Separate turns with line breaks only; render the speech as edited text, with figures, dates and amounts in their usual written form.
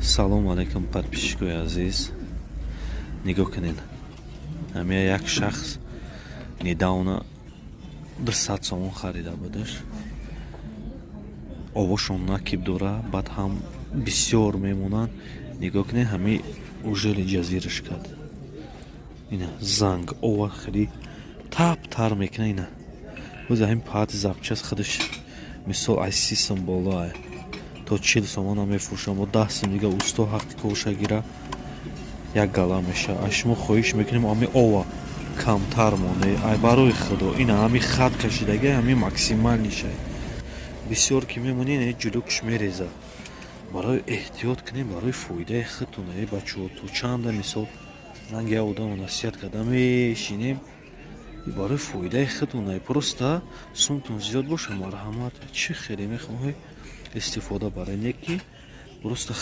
салом алейкум подписчикои азиз. Нигоҳ кунед. Ҳамин як шахс недавно 200 сомон харида будаш. Овошон накиб дора, баъд ҳам бисёр мемонанд. Нигоҳ кунед, ҳамин ужели ҷазираш кард. Ина занг ова хеле тап-тар мекунад. Ина боз ҳамин паҳати запчас худаш мисол аз 30 сом боло ай то 40 сомон ҳам мефурӯшам. Бо 10 сом дига усто ҳаққи коша гира як гала меша. Ай шумо хоҳиш мекунем ҳамин ова камтар моне. Ай барои худо ина ҳамин хат кашидаги ҳамин максималнишай. Бисёр ки мемонед ҷулукш мерезад. Барои эҳтиёт кунем, барои фоидаи худтон. Бачаҳо то чанда мисол манг як одамро насиҳат карда мешинем. Барои фоидаи худтон. Просто сумтон зиёд боша марҳамат. Чӣ хеле мехоҳед истифода баред, не ки просто